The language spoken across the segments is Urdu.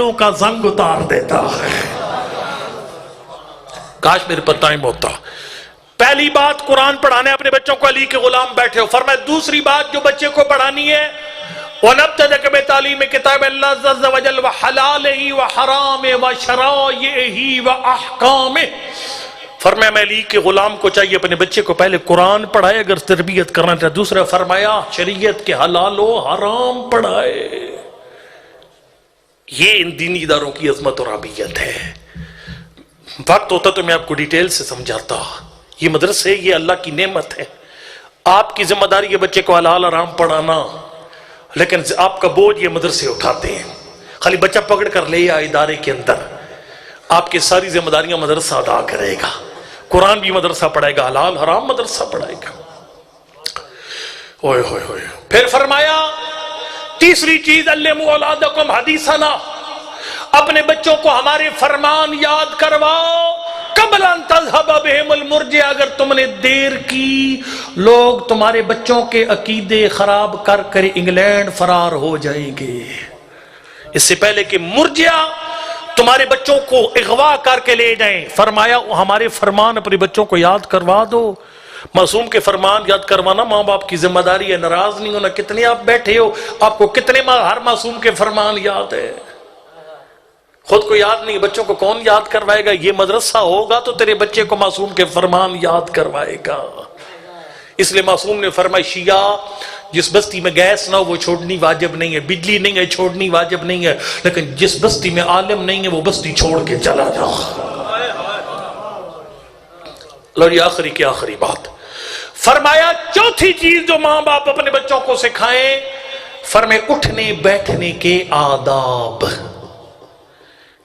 دلوں کا زنگ اتار دیتا ہے۔ کاش میرے پر ٹائم ہوتا۔ پہلی بات قرآن پڑھانے اپنے بچوں کو، علی کے غلام بیٹھے ہو۔ فرمایا دوسری بات جو بچے کو پڑھانی ہے، وَنَبْتَدَكَ بِتَعْلِيمِ كِتَابِ اللَّهِ عَزَّ وَجَلَّ وَحَلَالِهِ وَحَرَامِهِ وَشَرَائِعِهِ وَأَحْكَامِهِ۔ فرمایا میں علی کے غلام کو چاہیے اپنے بچے کو پہلے قرآن پڑھائے اگر تربیت کرنا چاہے، دوسرا فرمایا شریعت کے حلال و حرام پڑھائے۔ یہ ان دینی اداروں کی عظمت اور اہمیت ہے۔ وقت ہوتا تو میں آپ کو ڈیٹیل سے سمجھاتا۔ یہ مدرسے، یہ اللہ کی نعمت ہے۔ آپ کی ذمہ داری ہے بچے کو حلال حرام پڑھانا، لیکن آپ کا بوجھ یہ مدرسے اٹھاتے ہیں۔ خالی بچہ پکڑ کر لے آئے ادارے کے اندر، آپ کی ساری ذمہ داریاں مدرسہ ادا کرے گا۔ قرآن بھی مدرسہ پڑھائے گا، حلال حرام مدرسہ پڑھائے گا۔ اوئے ہوئے ہوئے۔ پھر فرمایا تیسری چیز، علموا اولادکم حدیثنا، اپنے بچوں کو ہمارے فرمان یاد کرواؤ۔ قبل ان تذهب بهم المرجع، اگر تم نے دیر کی لوگ تمہارے بچوں کے عقیدے خراب کر کر انگلینڈ فرار ہو جائیں گے۔ اس سے پہلے کہ مرجع تمہارے بچوں کو اغوا کر کے لے جائیں، فرمایا ہمارے فرمان اپنے بچوں کو یاد کروا دو۔ معصوم کے فرمان یاد کروانا ماں باپ کی ذمہ داری ہے۔ ناراض نہیں ہونا۔ کتنے آپ بیٹھے ہو، آپ کو کتنے ہر معصوم کے فرمان یاد ہے؟ خود کو یاد نہیں، بچوں کو کون یاد کروائے گا؟ یہ مدرسہ ہوگا تو تیرے بچے کو معصوم کے فرمان یاد کروائے گا۔ اس لیے معصوم نے فرمایا شیعہ جس بستی میں گیس نہ ہو وہ چھوڑنی واجب نہیں ہے، بجلی نہیں ہے چھوڑنی واجب نہیں ہے، لیکن جس بستی میں عالم نہیں ہے وہ بستی چھوڑ کے چلا جا۔ اور یہ آخری کی آخری بات فرمایا چوتھی چیز جو ماں باپ اپنے بچوں کو سکھائیں، فرمائے اٹھنے بیٹھنے کے آداب۔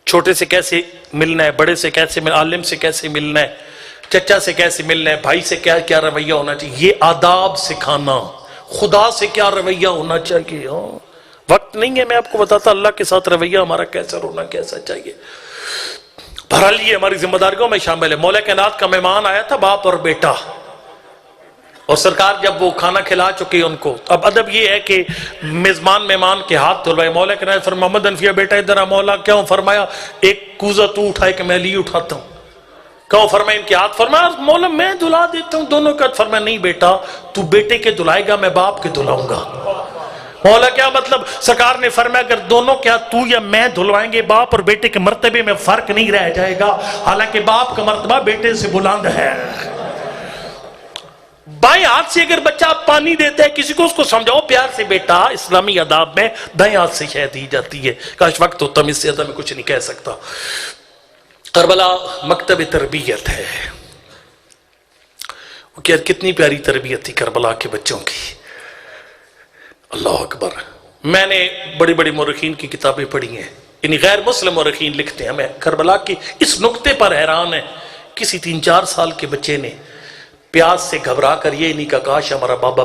چھوٹے سے کیسے ملنا ہے، بڑے سے کیسے ملنا، عالم سے کیسے ملنا ہے، چچا سے کیسے ملنا ہے، بھائی سے کیا کیا رویہ ہونا چاہیے، یہ آداب سکھانا۔ خدا سے کیا رویہ ہونا چاہیے۔ وقت نہیں ہے میں آپ کو بتاتا اللہ کے ساتھ رویہ ہمارا کیسا ہونا کیسا چاہیے۔ بہرحال یہ ہماری ذمہ داریوں میں شامل ہے۔ مولا کائنات کا مہمان آیا تھا، باپ اور بیٹا، اور سرکار جب وہ کھانا کھلا چکے ان کو، اب ادب یہ ہے کہ میزبان مہمان کے ہاتھ دھلوائے۔ مولا کہنا فرمایا محمد انفیہ بیٹا ادھر آ۔ مولا کیوں؟ فرمایا ایک کوزہ تو اٹھائے کہ میں لی اٹھاتا ہوں۔ کیوں؟ فرمایا ان کے ہاتھ۔ فرمایا مولا میں دھلا دیتا ہوں دونوں کا۔ فرمایا نہیں بیٹا، تو بیٹے کے دھلائے گا، میں باپ کے دھلاؤں گا۔ مولا کیا مطلب؟ سرکار نے فرمایا اگر دونوں کیا تو یا میں دھلوائیں گے، باپ اور بیٹے کے مرتبے میں فرق نہیں رہ جائے گا، حالانکہ باپ کا مرتبہ بیٹے سے بلند ہے۔ بائیں ہاتھ سے اگر بچہ پانی دیتا ہے کسی کو، اس کو سمجھاؤ پیار سے بیٹا، اسلامی آداب میں دائیں ہاتھ سے شے دی جاتی ہے۔ کاش وقت ہوتا میں اس سے زیادہ میں کچھ نہیں کہہ سکتا۔ کربلا مکتب تربیت ہے۔ وہ کیا کتنی پیاری تربیت تھی کربلا کے بچوں کی۔ اللہ اکبر۔ میں نے بڑی بڑی مورخین کی کتابیں پڑھی ہیں، یعنی غیر مسلم مورخین لکھتے ہیں، ہمیں کربلا کی اس نقطے پر حیران ہے، کسی 3-4 سال کے بچے نے پیاس سے گھبرا کر یہ نہیں کہا کاش ہمارا بابا